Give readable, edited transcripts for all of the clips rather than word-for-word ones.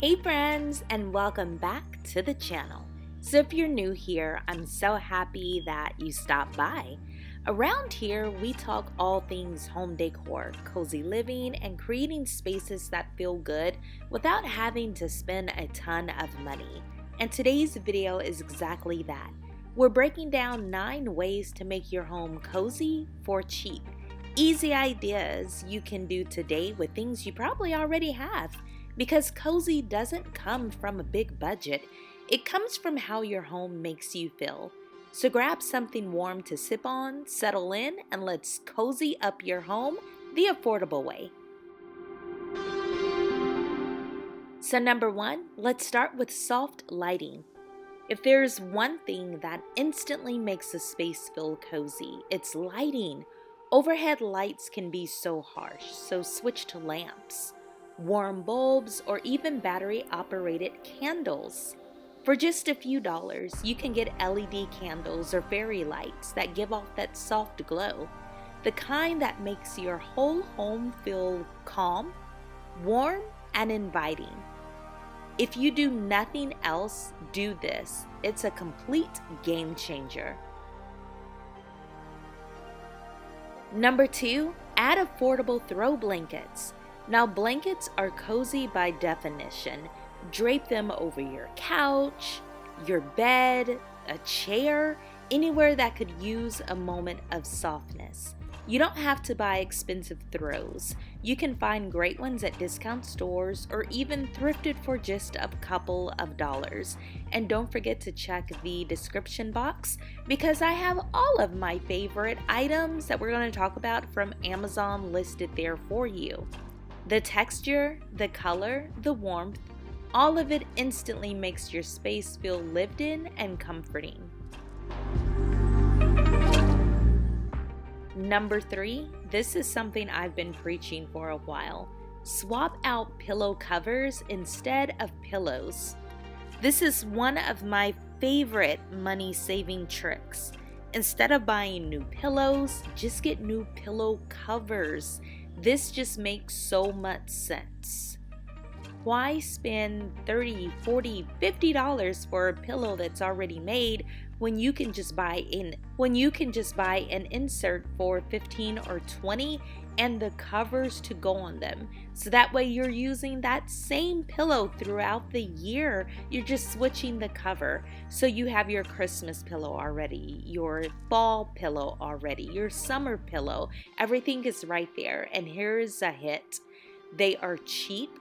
Hey friends, and welcome back to the channel. So if you're new here, I'm so happy that you stopped by. Around here, we talk all things home decor, cozy living, and creating spaces that feel good without having to spend a ton of money. And today's video is exactly that. We're breaking down 9 ways to make your home cozy for cheap. Easy ideas you can do today with things you probably already have. Because cozy doesn't come from a big budget, it comes from how your home makes you feel. So grab something warm to sip on, settle in, and let's cozy up your home the affordable way. So number 1, let's start with soft lighting. If there's one thing that instantly makes a space feel cozy, it's lighting. Overhead lights can be so harsh, so switch to lamps, warm bulbs, or even battery-operated candles. For just a few dollars, you can get LED candles or fairy lights that give off that soft glow, the kind that makes your whole home feel calm, warm, and inviting. If you do nothing else, do this. It's a complete game changer. Number 2, add affordable throw blankets. Now, blankets are cozy by definition. Drape them over your couch, your bed, a chair, anywhere that could use a moment of softness. You don't have to buy expensive throws. You can find great ones at discount stores or even thrifted for just a couple of dollars. And don't forget to check the description box because I have all of my favorite items that we're going to talk about from Amazon listed there for you. The texture, the color, the warmth, all of it instantly makes your space feel lived in and comforting. Number 3, this is something I've been preaching for a while. Swap out pillow covers instead of pillows. This is one of my favorite money-saving tricks. Instead of buying new pillows, just get new pillow covers. This just makes so much sense. Why spend $30, $40, $50 for a pillow that's already made when you can just buy an insert for $15 or $20 and the covers to go on them? So that way you're using that same pillow throughout the year. You're just switching the cover. So you have your Christmas pillow already, your fall pillow already, your summer pillow. Everything is right there. And here's a hit. They are cheap.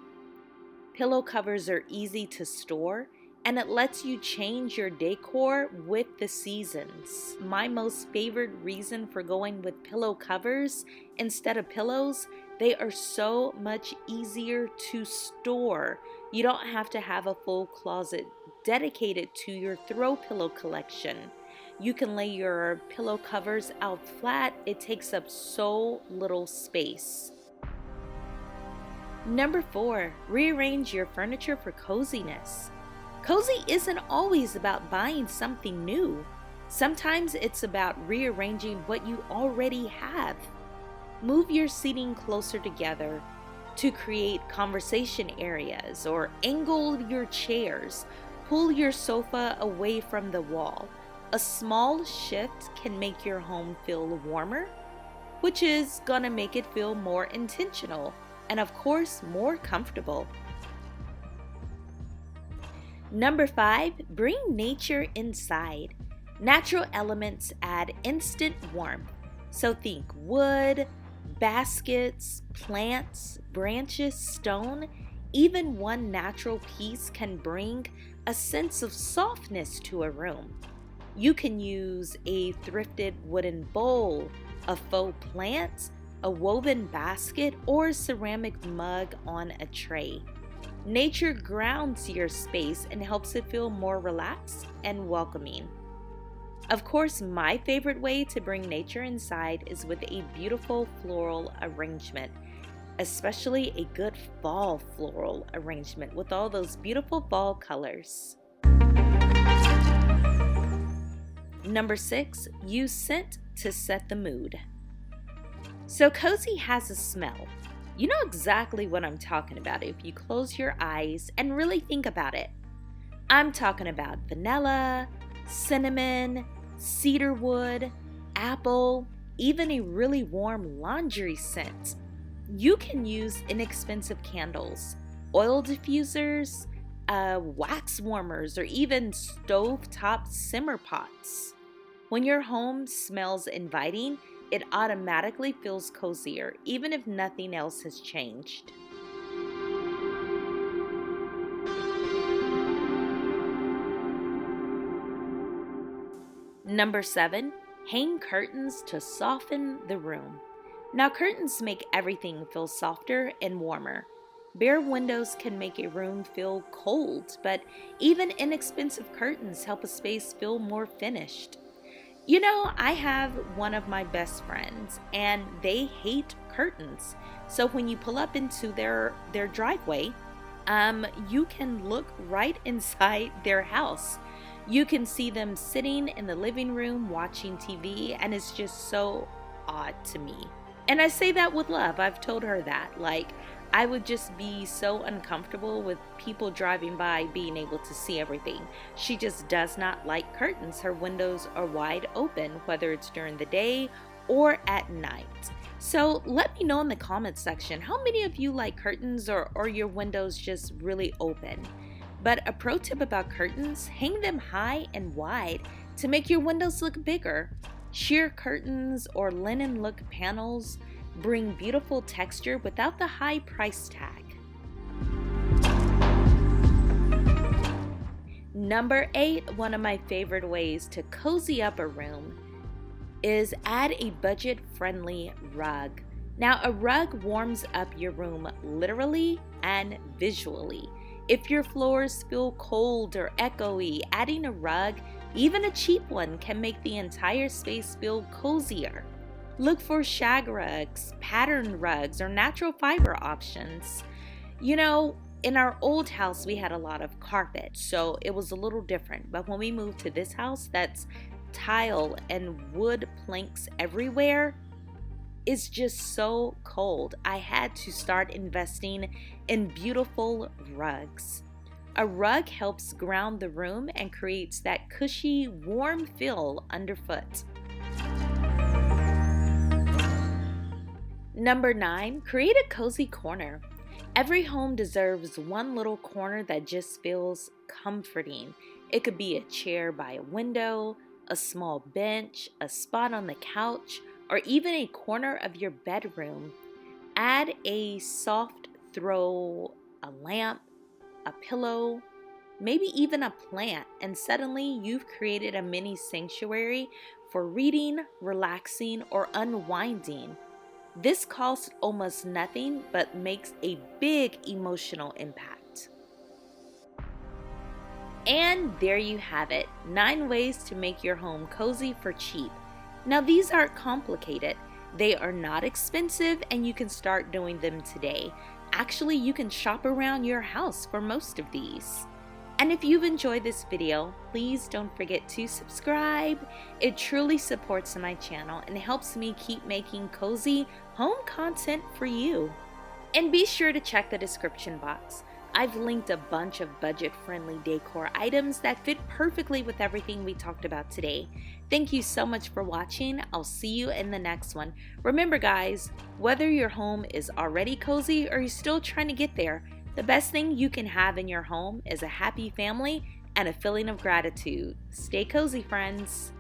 Pillow covers are easy to store, and it lets you change your decor with the seasons. My most favorite reason for going with pillow covers instead of pillows, they are so much easier to store. You don't have to have a full closet dedicated to your throw pillow collection. You can lay your pillow covers out flat. It takes up so little space. Number 4, rearrange your furniture for coziness. Cozy isn't always about buying something new. Sometimes it's about rearranging what you already have. Move your seating closer together to create conversation areas, or angle your chairs. Pull your sofa away from the wall. A small shift can make your home feel warmer, which is gonna make it feel more intentional. And of course, more comfortable. Number 5, bring nature inside. Natural elements add instant warmth. So think wood, baskets, plants, branches, stone. Even one natural piece can bring a sense of softness to a room. You can use a thrifted wooden bowl, a faux plant, a woven basket, or a ceramic mug on a tray. Nature grounds your space and helps it feel more relaxed and welcoming. Of course, my favorite way to bring nature inside is with a beautiful floral arrangement, especially a good fall floral arrangement with all those beautiful fall colors. Number 6, use scent to set the mood. So cozy has a smell. You know exactly what I'm talking about if you close your eyes and really think about it. I'm talking about vanilla, cinnamon, cedarwood, apple, even a really warm laundry scent. You can use inexpensive candles, oil diffusers, wax warmers, or even stovetop simmer pots. When your home smells inviting, it automatically feels cozier, even if nothing else has changed. Number 7, hang curtains to soften the room. Now, curtains make everything feel softer and warmer. Bare windows can make a room feel cold, but even inexpensive curtains help a space feel more finished. You know, I have one of my best friends, and they hate curtains. So when you pull up into their driveway, you can look right inside their house. You can see them sitting in the living room watching TV, and it's just so odd to me. And I say that with love. I've told her that. Like, I would just be so uncomfortable with people driving by being able to see everything. She just does not like curtains. Her windows are wide open, whether it's during the day or at night. So let me know in the comments section, how many of you like curtains or your windows just really open? But a pro tip about curtains, hang them high and wide to make your windows look bigger. Sheer curtains or linen look panels bring beautiful texture without the high price tag. Number 8, one of my favorite ways to cozy up a room is add a budget-friendly rug. Now, a rug warms up your room literally and visually. If your floors feel cold or echoey, adding a rug, even a cheap one, can make the entire space feel cozier. Look for shag rugs, patterned rugs, or natural fiber options. You know, in our old house, we had a lot of carpet, so it was a little different. But when we moved to this house that's tile and wood planks everywhere, it's just so cold. I had to start investing in beautiful rugs. A rug helps ground the room and creates that cushy, warm feel underfoot. Number 9, create a cozy corner. Every home deserves one little corner that just feels comforting. It could be a chair by a window, a small bench, a spot on the couch, or even a corner of your bedroom. Add a soft throw, a lamp, a pillow, maybe even a plant, and suddenly you've created a mini sanctuary for reading, relaxing, or unwinding. This costs almost nothing but makes a big emotional impact. And there you have it, 9 ways to make your home cozy for cheap. Now, these aren't complicated. They are not expensive, and you can start doing them today. Actually, you can shop around your house for most of these. And if you've enjoyed this video, please don't forget to subscribe. It truly supports my channel and helps me keep making cozy home content for you. And be sure to check the description box. I've linked a bunch of budget-friendly decor items that fit perfectly with everything we talked about today. Thank you so much for watching. I'll see you in the next one. Remember guys, whether your home is already cozy or you're still trying to get there, the best thing you can have in your home is a happy family and a feeling of gratitude. Stay cozy, friends.